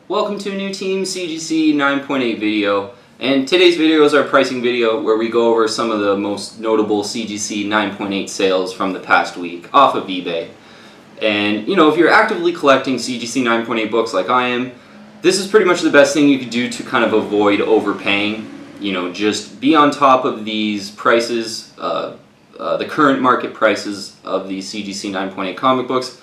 Welcome to a new Team CGC 9.8 video, and today's video is our pricing video where we go over some of the most notable CGC 9.8 sales from the past week off of eBay. And you know, if you're actively collecting CGC 9.8 books like I am, this is pretty much the best thing you could do to kind of avoid overpaying. You know, just be on top of these prices, the current market prices of these CGC 9.8 comic books.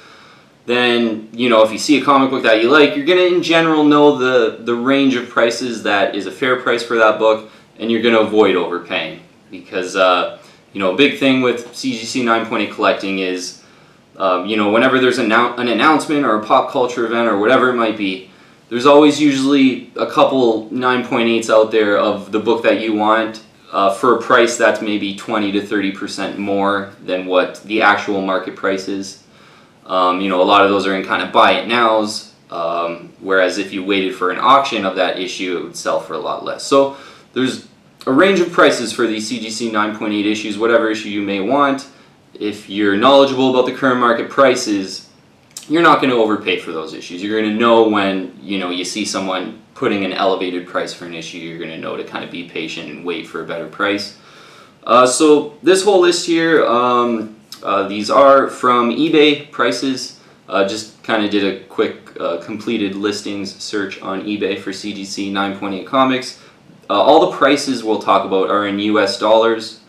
Then, you know, if you see a comic book that you like, you're going to in general know the range of prices that is a fair price for that book, and you're going to avoid overpaying. Because, you know, a big thing with CGC 9.8 collecting is, you know, whenever there's an announcement or a pop culture event or whatever it might be, there's always usually a couple 9.8s out there of the book that you want for a price that's maybe 20 to 30% more than what the actual market price is. You know, a lot of those are in kind of buy it nows, whereas if you waited for an auction of that issue, it would sell for a lot less. So there's a range of prices for these CGC 9.8 issues, whatever issue you may want. If you're knowledgeable about the current market prices, you're not going to overpay for those issues. You're going to know when, you know, you see someone putting an elevated price for an issue, you're going to know to kind of be patient and wait for a better price. So this whole list here, these are from eBay prices. Just kind of did a quick completed listings search on eBay for CGC 9.8 comics. All the prices we'll talk about are in US dollars.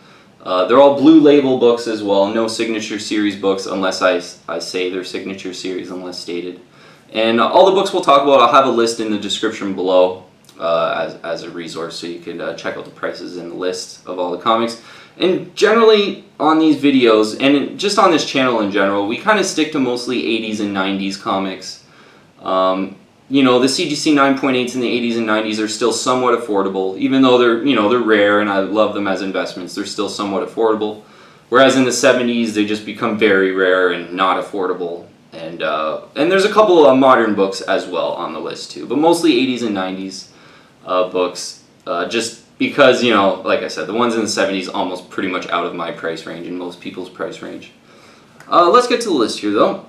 They're all blue label books as well, no signature series books unless I say they're signature series unless stated. And all the books we'll talk about, I'll have a list in the description below as a resource so you can check out the prices and the list of all the comics. And generally on these videos, and just on this channel in general, we kind of stick to mostly 80s and 90s comics. You know, the CGC 9.8s in the 80s and 90s are still somewhat affordable, even though they're, you know, they're rare and I love them as investments, they're still somewhat affordable. Whereas in the 70s, they just become very rare and not affordable. And there's a couple of modern books as well on the list too, but mostly 80s and 90s books, just because, you know, like I said, the ones in the 70s almost pretty much out of my price range and most people's price range. Let's get to the list here though.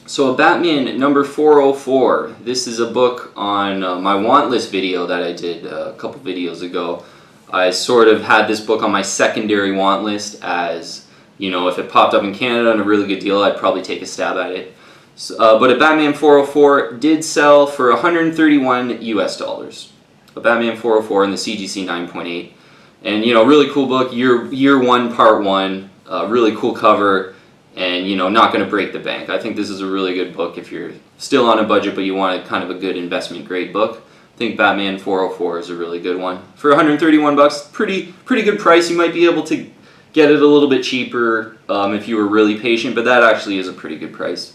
So Batman number 404. This is a book on my want list video that I did a couple videos ago. I sort of had this book on my secondary want list as, you know, if it popped up in Canada on a really good deal, I'd probably take a stab at it. So, but a Batman 404 did sell for 131 US dollars. A Batman 404 in the CGC 9.8. And, you know, really cool book, year one, part one, really cool cover, and, you know, not going to break the bank. I think this is a really good book if you're still on a budget but you want kind of a good investment grade book. I think Batman 404 is a really good one. For 131 bucks, pretty good price. You might be able to get it a little bit cheaper if you were really patient, but that actually is a pretty good price.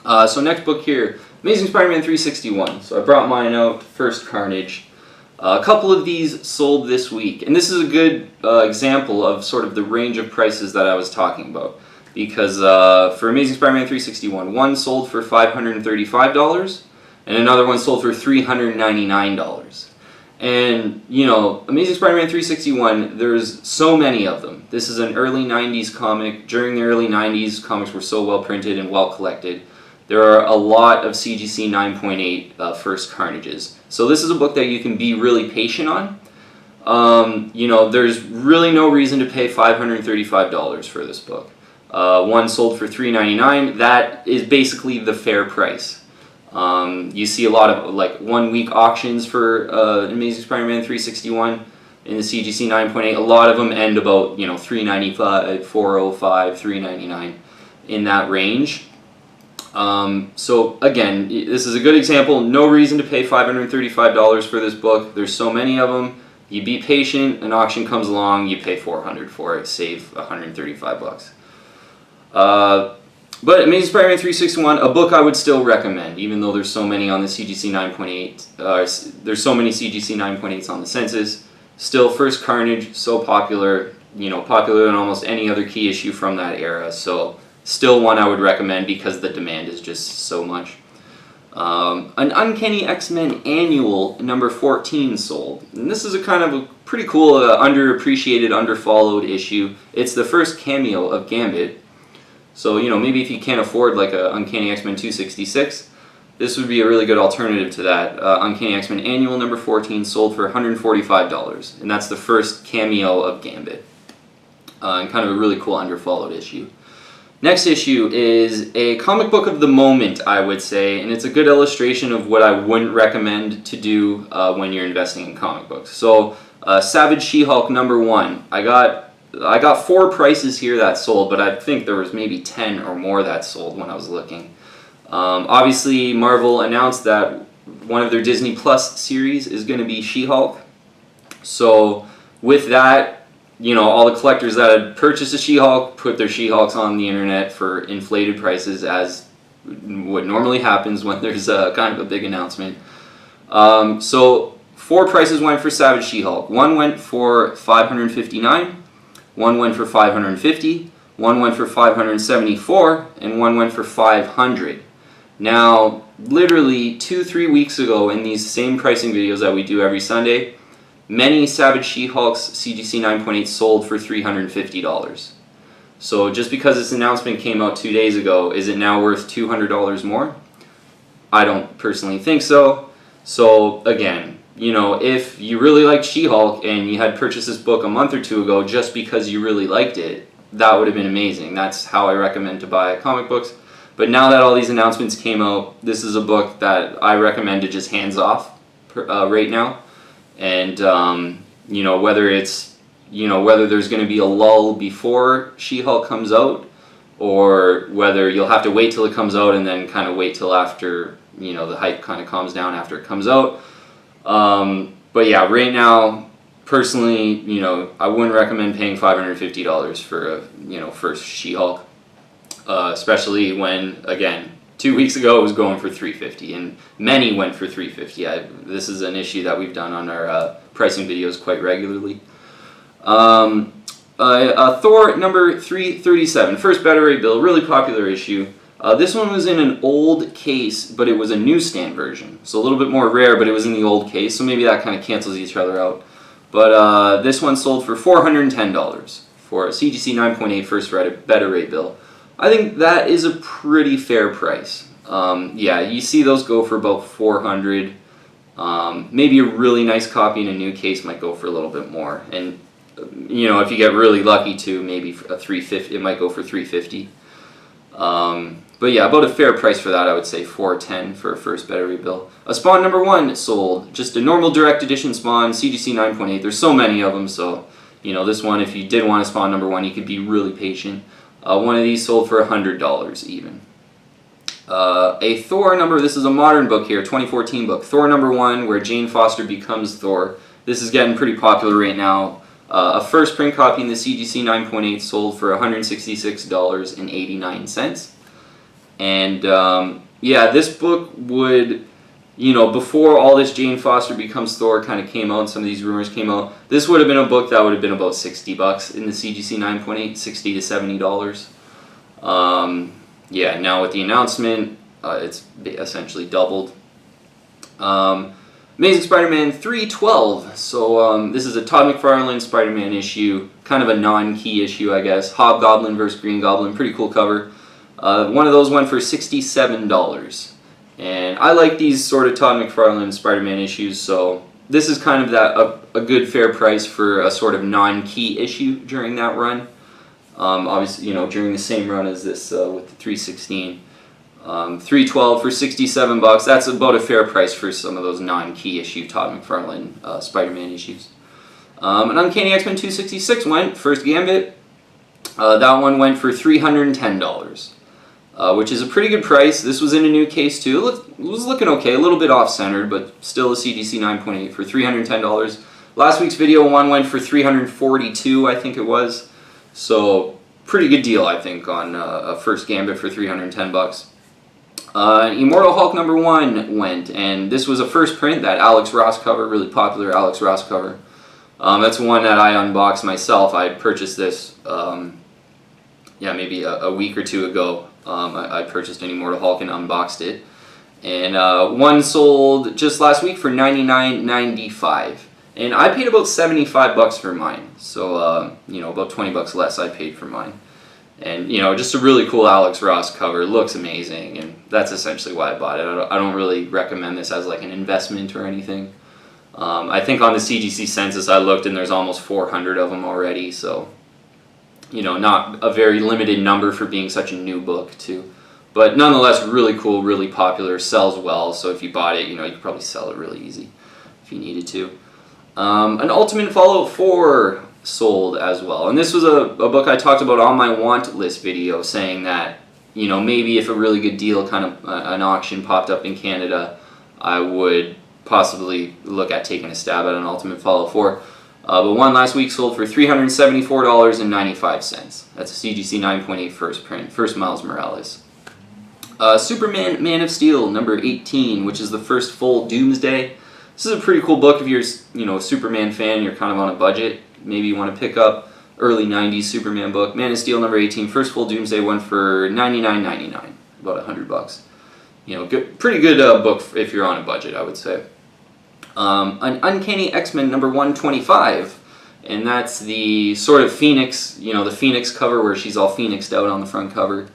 So next book here, Amazing Spider-Man 361. So I brought mine out, first Carnage. A couple of these sold this week, and this is a good example of sort of the range of prices that I was talking about. Because for Amazing Spider-Man 361, one sold for $535, and another one sold for $399. And, you know, Amazing Spider-Man 361, there's so many of them. This is an early 90s comic. During the early 90s, comics were so well printed and well collected. There are a lot of CGC 9.8 first Carnages. So this is a book that you can be really patient on. You know, there's really no reason to pay $535 for this book. One sold for $399. That is basically the fair price. You see a lot of like 1 week auctions for Amazing Spider-Man 361 in the CGC 9.8. A lot of them end about, you know, $395, $405, $399 in that range. So again, this is a good example. No reason to pay $535 for this book. There's so many of them. You be patient. An auction comes along. You pay $400 for it. Save $135. But Amazing Spider-Man 361, a book I would still recommend, even though there's so many on the CGC 9.8. There's so many CGC 9.8s on the census. Still, first Carnage, so popular. You know, popular than almost any other key issue from that era. So still one I would recommend because the demand is just so much. An Uncanny X-Men Annual number 14 sold. And this is a kind of a pretty cool, underappreciated, underfollowed issue. It's the first cameo of Gambit. So, you know, maybe if you can't afford like a Uncanny X-Men 266, this would be a really good alternative to that. Uncanny X-Men Annual number 14 sold for $145, and that's the first cameo of Gambit. And kind of a really cool underfollowed issue. Next issue is a comic book of the moment, I would say, and it's a good illustration of what I wouldn't recommend to do when you're investing in comic books. So, Savage She-Hulk number 1. I got 4 prices here that sold, but I think there was maybe 10 or more that sold when I was looking. Obviously, Marvel announced that one of their Disney Plus series is going to be She-Hulk. So, with that, you know, all the collectors that had purchased a She-Hulk put their She-Hulks on the internet for inflated prices, as what normally happens when there's kind of a big announcement. So 4 prices went for Savage She-Hulk. One went for $559, one went for $550, one went for $574, and one went for $500. Now, literally 2-3 weeks ago, in these same pricing videos that we do every Sunday, many Savage She-Hulks CGC 9.8 sold for $350. So just because this announcement came out 2 days ago, is it now worth $200 more? I don't personally think so. So again, you know, if you really liked She-Hulk and you had purchased this book a month or 2 ago just because you really liked it, that would have been amazing. That's how I recommend to buy comic books. But now that all these announcements came out, this is a book that I recommend to just hands off right now. And you know, whether it's, you know, whether there's going to be a lull before She-Hulk comes out, or whether you'll have to wait till it comes out and then kind of wait till after, you know, the hype kind of calms down after it comes out. But yeah, right now, personally, you know, I wouldn't recommend paying $550 for a, you know, first She-Hulk, especially when, again, 2 weeks ago it was going for $350, and many went for $350. This is an issue that we've done on our pricing videos quite regularly. Thor number 337, first Beta Ray Bill, really popular issue. This one was in an old case, but it was a newsstand version, so a little bit more rare, but it was in the old case, so maybe that kind of cancels each other out. But this one sold for $410 for a CGC 9.8 first Beta Ray Bill. I think that is a pretty fair price. Yeah, you see those go for about $400. Maybe a really nice copy in a new case might go for a little bit more. And you know, if you get really lucky too, maybe a $350. It might go for $350. But yeah, about a fair price for that. I would say $410 for a first Beta Ray Bill. A Spawn number 1 sold, just a normal direct edition Spawn, CGC 9.8. There's so many of them, so you know, this one, if you did want a Spawn number 1, you could be really patient. One of these sold for $100 even. A Thor number, this is a modern book here, 2014 book. Thor number 1, where Jane Foster becomes Thor. This is getting pretty popular right now. A first print copy in the CGC 9.8 sold for $166.89. And yeah, this book would, you know, before all this Jane Foster becomes Thor kind of came out and some of these rumors came out, this would have been a book that would have been about $60 in the CGC 9.8, $60 to $70. Yeah, now with the announcement, it's essentially doubled. Amazing Spider-Man 312. So this is a Todd McFarlane Spider-Man issue, kind of a non-key issue, I guess. Hobgoblin versus Green Goblin, pretty cool cover. One of those went for $67. And I like these sort of Todd McFarlane Spider-Man issues, so this is kind of that a good fair price for a sort of non-key issue during that run. Obviously, you know, during the same run as this with the 316. 312 for $67. That's about a fair price for some of those non-key issue Todd McFarlane Spider-Man issues. An Uncanny X-Men 266 went, first Gambit. That one went for $310. Which is a pretty good price. This was in a new case too. It was looking okay, a little bit off-centered, but still a CGC 9.8 for $310. Last week's video one went for $342, I think it was. So pretty good deal, I think, on a first Gambit for $310. Immortal Hulk number 1 went, and this was a first print, that Alex Ross cover, really popular Alex Ross cover. That's one that I unboxed myself. I purchased this, yeah, maybe a week or 2 ago. I purchased an Immortal Hulk and unboxed it. And one sold just last week for $99.95. And I paid about $75 for mine. So, you know, about $20 less I paid for mine. And, you know, just a really cool Alex Ross cover. Looks amazing, and that's essentially why I bought it. I don't really recommend this as like an investment or anything. I think on the CGC census I looked and there's almost 400 of them already, so, you know, not a very limited number for being such a new book too. But nonetheless, really cool, really popular, sells well, so if you bought it, you know, you could probably sell it really easy if you needed to. An Ultimate Fallout 4 sold as well, and this was a book I talked about on my want list video, saying that, you know, maybe if a really good deal, kind of an auction popped up in Canada, I would possibly look at taking a stab at an Ultimate Fallout 4. But one last week sold for $374.95. That's a CGC 9.8 first print, first Miles Morales. Superman Man of Steel number 18, which is the first full Doomsday. This is a pretty cool book if you're, you know, a Superman fan, you're kind of on a budget. Maybe you want to pick up early 90s Superman book. Man of Steel number 18, first full Doomsday, went for $99.99, about $100. You know, pretty good book if you're on a budget, I would say. An Uncanny X-Men number 125, and that's the sort of Phoenix, you know, the Phoenix cover where she's all phoenixed out on the front cover.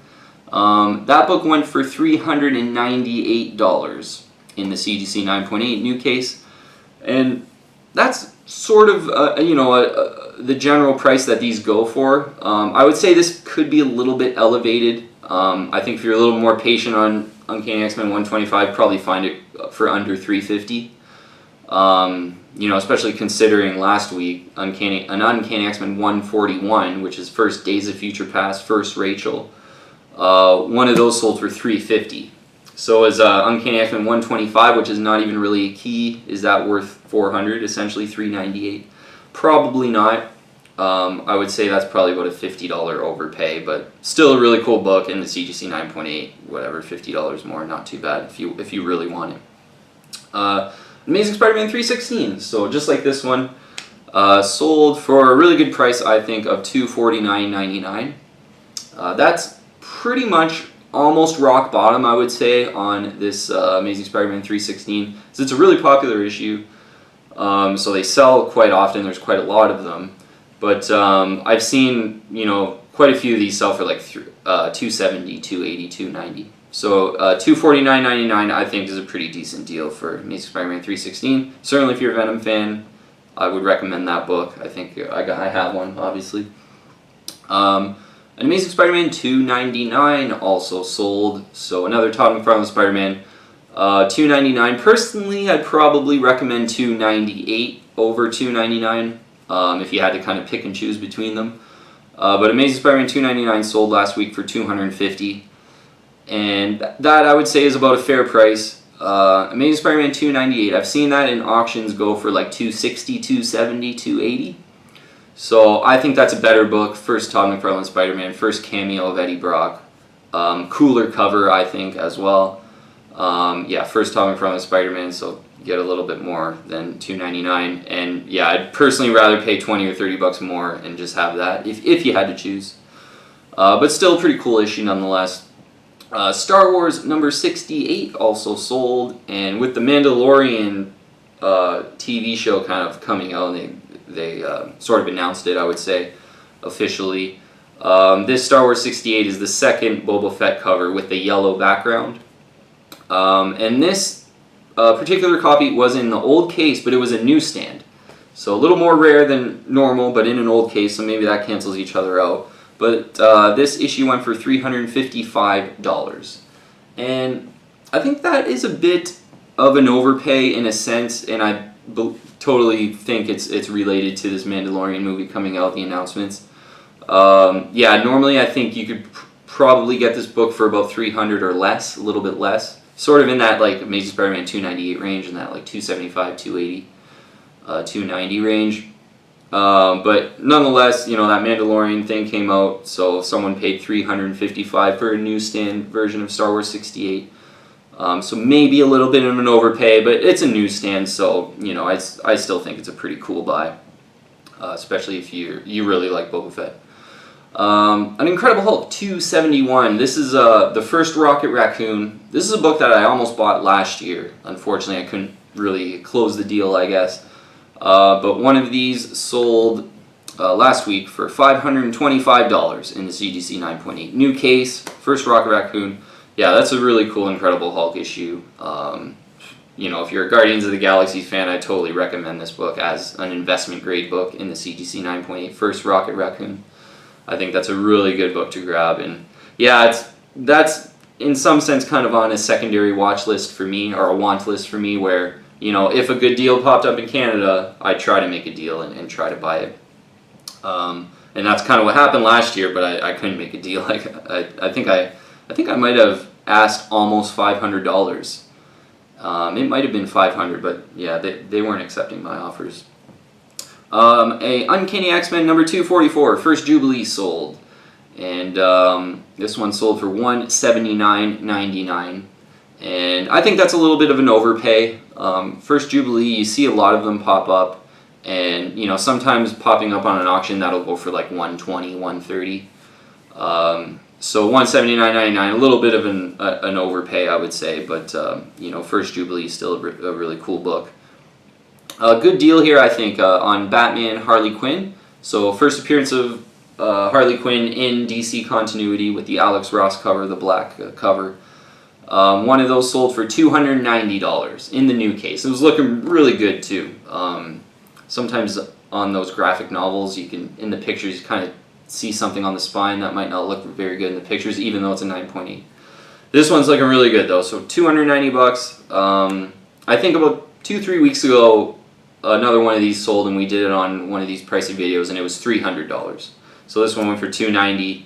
That book went for $398 in the CGC 9.8 new case, and that's sort of you know, the general price that these go for. I would say this could be a little bit elevated. I think if you're a little more patient on Uncanny X-Men 125, probably find it for under $350. You know, especially considering last week an Uncanny X-Men 141, which is first Days of Future Past, first Rachel. One of those sold for $350. So is Uncanny X-Men 125, which is not even really a key. Is that worth $400? Essentially $398. Probably not. I would say that's probably about a $50 overpay, but still a really cool book in the CGC 9.8. Whatever, $50 more, not too bad if you really want it. Amazing Spider-Man 316. So just like this one, sold for a really good price, I think, of $249.99. That's pretty much almost rock bottom, I would say, on this Amazing Spider-Man 316. So it's a really popular issue, so they sell quite often. There's quite a lot of them, but I've seen, you know, quite a few of these sell for like $270, $280, $290. So $249.99 I think is a pretty decent deal for Amazing Spider-Man 316. Certainly, if you're a Venom fan, I would recommend that book. I think I have one, obviously. An Amazing Spider-Man 299 also sold, so another Todd McFarlane Spider-Man. $299. Personally, I'd probably recommend $298 over $299 if you had to kind of pick and choose between them. But Amazing Spider-Man 299 sold last week for $250, and that I would say is about a fair price. Amazing Spider-Man 298, I've seen that in auctions go for like $260, $270, $280. So I think that's a better book. First Todd McFarlane Spider-Man, first cameo of Eddie Brock. Cooler cover, I think, as well. Yeah, first Todd McFarlane Spider-Man, so get a little bit more than $299. And yeah, I'd personally rather pay $20 or $30 more and just have that if you had to choose. But still a pretty cool issue nonetheless. Star Wars number 68 also sold, and with the Mandalorian TV show kind of coming out, they sort of announced it, I would say, officially. This Star Wars 68 is the second Boba Fett cover with the yellow background. And this particular copy was in the old case, but it was a newsstand. So a little more rare than normal, but in an old case, so maybe that cancels each other out. But this issue went for $355. And I think that is a bit of an overpay in a sense, and I totally think it's related to this Mandalorian movie coming out, the announcements. Yeah, normally I think you could probably get this book for about $300 or less, a little bit less. Sort of in that like Amazing Spider-Man 298 range, in that like $275, $280, $290 range. But nonetheless, you know, that Mandalorian thing came out, so someone paid $355 for a newsstand version of Star Wars 68. So maybe a little bit of an overpay, but it's a newsstand, so, you know, I still think it's a pretty cool buy, especially if you really like Boba Fett. An Incredible Hulk 271. This is the first Rocket Raccoon. This is a book that I almost bought last year. Unfortunately, I couldn't really close the deal, I guess. But one of these sold last week for $525 in the CGC 9.8. New case, first Rocket Raccoon. Yeah, that's a really cool Incredible Hulk issue. You know, if you're a Guardians of the Galaxy fan, I totally recommend this book as an investment grade book in the CGC 9.8, first Rocket Raccoon. I think that's a really good book to grab, and yeah, that's in some sense kind of on a secondary watch list for me, or a want list for me, where, you know, if a good deal popped up in Canada, I'd try to make a deal and try to buy it. And that's kind of what happened last year, but I couldn't make a deal. Like I think I might have asked almost $500. It might have been 500, but yeah, they weren't accepting my offers. A Uncanny X-Men number 244, first Jubilee sold, and this one sold for $179.99, and I think that's a little bit of an overpay. First Jubilee, you see a lot of them pop up, and you know, sometimes popping up on an auction that'll go for like $120, $130. So $179.99, a little bit of an overpay, I would say, but you know, first Jubilee is still a really cool book. A good deal here, I think, on Batman Harley Quinn. So first appearance of Harley Quinn in DC continuity with the Alex Ross cover, the black cover. One of those sold for $290 in the new case. It was looking really good too. Sometimes on those graphic novels, you can, in the pictures, you kind of see something on the spine that might not look very good in the pictures, even though it's a 9.8. This one's looking really good though, so $290. I think about 2-3 weeks ago, another one of these sold, and we did it on one of these pricing videos, and it was $300. So this one went for $290.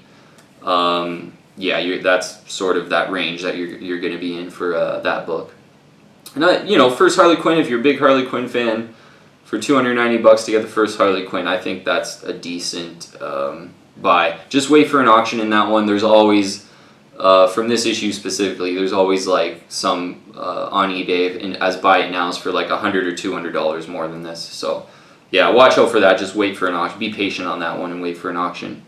Yeah, that's sort of that range that you're going to be in for that book. And you know, first Harley Quinn, if you're a big Harley Quinn fan, for $290 to get the first Harley Quinn, I think that's a decent buy. Just wait for an auction in that one. There's always, from this issue specifically, there's always like some on eBay as buy it nows for like $100 or $200 more than this. So yeah, watch out for that. Just wait for an auction. Be patient on that one and wait for an auction.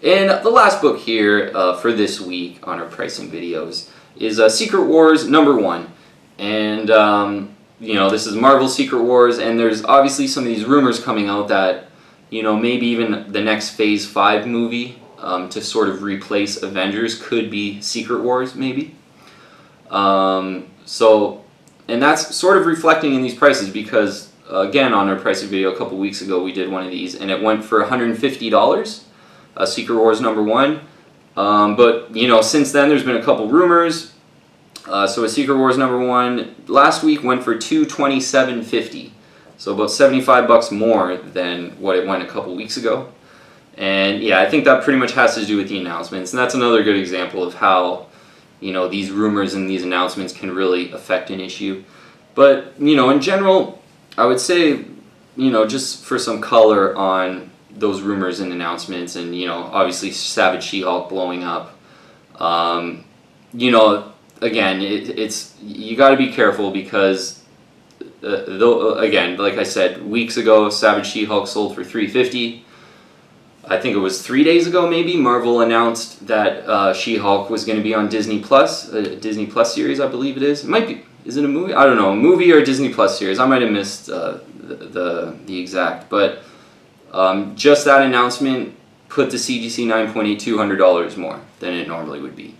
And the last book here for this week on our pricing videos is Secret Wars #1. And you know, this is Marvel Secret Wars, and there's obviously some of these rumors coming out that, you know, maybe even the next Phase 5 movie to sort of replace Avengers could be Secret Wars, maybe. So, and that's sort of reflecting in these prices because, again, on our pricing video a couple weeks ago, we did one of these, and it went for $150, Secret Wars #1. But, you know, since then there's been a couple rumors. So a Secret Wars #1 last week went for $227.50, so about $75 more than what it went a couple weeks ago. And yeah, I think that pretty much has to do with the announcements, and that's another good example of how, you know, these rumors and these announcements can really affect an issue. But, you know, in general, I would say, you know, just for some color on those rumors and announcements, and, you know, obviously Savage She-Hulk blowing up, you know, again, it's you got to be careful because, though, again, like I said, weeks ago, Savage She-Hulk sold for $350. I think it was 3 days ago, maybe, Marvel announced that She-Hulk was going to be on Disney Plus, a Disney Plus series, I believe it is. It might be. Is it a movie? I don't know, a movie or a Disney Plus series. I might have missed the exact, but just that announcement put the CGC 9.8 $200 more than it normally would be,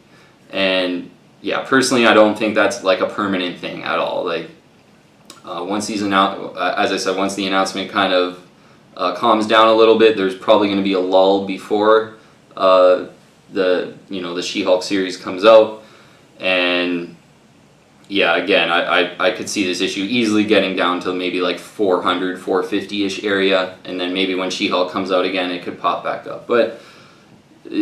and yeah, personally, I don't think that's like a permanent thing at all. Like, once these as I said, once the announcement kind of calms down a little bit, there's probably going to be a lull before the She-Hulk series comes out, and yeah, again, I could see this issue easily getting down to maybe like 400, 450-ish area, and then maybe when She-Hulk comes out again, it could pop back up, but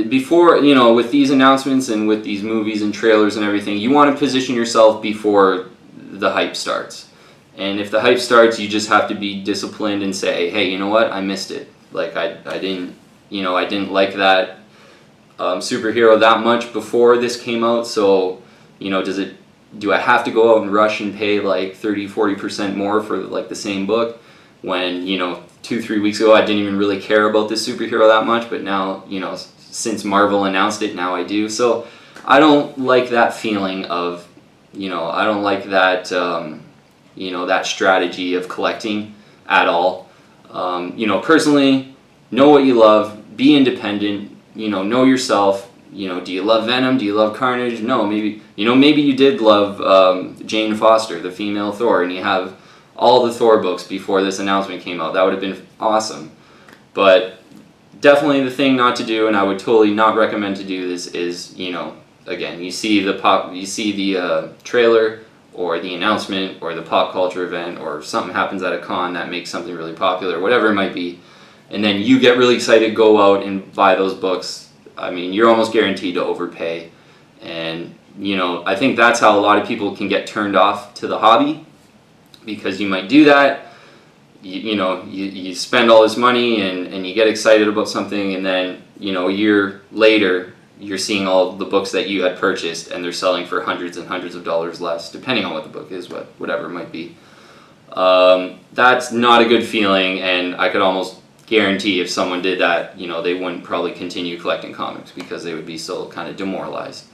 before, you know, with these announcements and with these movies and trailers and everything, you want to position yourself before the hype starts. And if the hype starts, you just have to be disciplined and say, hey, you know what, I missed it. Like, I didn't like that superhero that much before this came out, so, you know, do I have to go out and rush and pay like 30-40% more for like the same book when, you know, 2-3 weeks ago I didn't even really care about this superhero that much, but now, you know, since Marvel announced it, now I do. So I don't like that feeling of, you know, I don't like that, you know, that strategy of collecting at all. You know, personally, know what you love, be independent, you know yourself. You know, do you love Venom? Do you love Carnage? No, maybe, you know, maybe you did love Jane Foster, the female Thor, and you have all the Thor books before this announcement came out. That would have been awesome. But definitely the thing not to do, and I would totally not recommend to do this, is, you know, again, you see the trailer or the announcement or the pop culture event, or something happens at a con that makes something really popular, whatever it might be, and then you get really excited, go out and buy those books. I mean, you're almost guaranteed to overpay. And, you know, I think that's how a lot of people can get turned off to the hobby, because you might do that, you spend all this money and you get excited about something, and then, you know, a year later, you're seeing all the books that you had purchased and they're selling for hundreds and hundreds of dollars less, depending on what the book is, whatever it might be. That's not a good feeling, and I could almost guarantee if someone did that, you know, they wouldn't probably continue collecting comics, because they would be so kind of demoralized.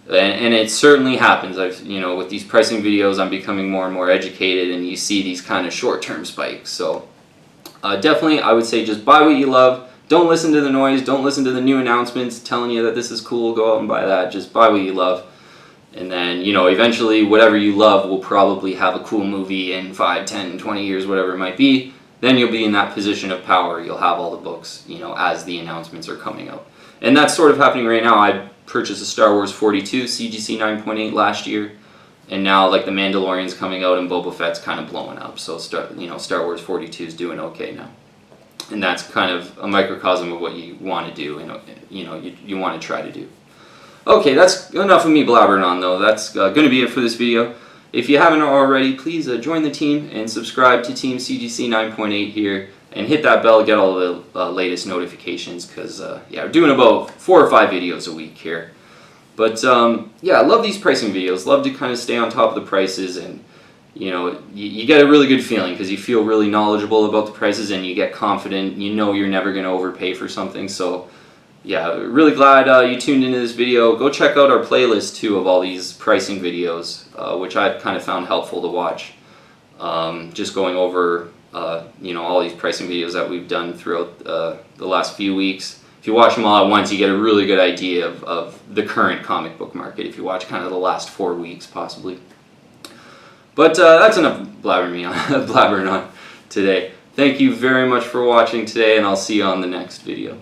And it certainly happens. You know, with these pricing videos, I'm becoming more and more educated, and you see these kind of short-term spikes. So definitely, I would say just buy what you love. Don't listen to the noise. Don't listen to the new announcements telling you that this is cool. Go out and buy that. Just buy what you love. And then, you know, eventually whatever you love will probably have a cool movie in 5, 10, 20 years, whatever it might be. Then you'll be in that position of power. You'll have all the books, you know, as the announcements are coming out. And that's sort of happening right now. I purchased a Star Wars 42 CGC 9.8 last year, and now, like, the Mandalorian's coming out and Boba Fett's kind of blowing up. So Star Wars 42 is doing okay now. And that's kind of a microcosm of what you want to do, and, you know, you want to try to do. Okay, that's enough of me blabbering on, though. That's going to be it for this video. If you haven't already, please join the team and subscribe to Team CGC 9.8 here, and hit that bell to get all the latest notifications, because yeah, we're doing about 4 or 5 videos a week here. But yeah, I love these pricing videos. Love to kind of stay on top of the prices, and, you know, you get a really good feeling because you feel really knowledgeable about the prices, and you get confident. You know you're never going to overpay for something. So yeah, really glad you tuned into this video. Go check out our playlist too of all these pricing videos, which I've kind of found helpful to watch. Just going over you know, all these pricing videos that we've done throughout the last few weeks. If you watch them all at once, you get a really good idea of the current comic book market, if you watch kind of the last 4 weeks possibly. But that's enough blabbering on today. Thank you very much for watching today, and I'll see you on the next video.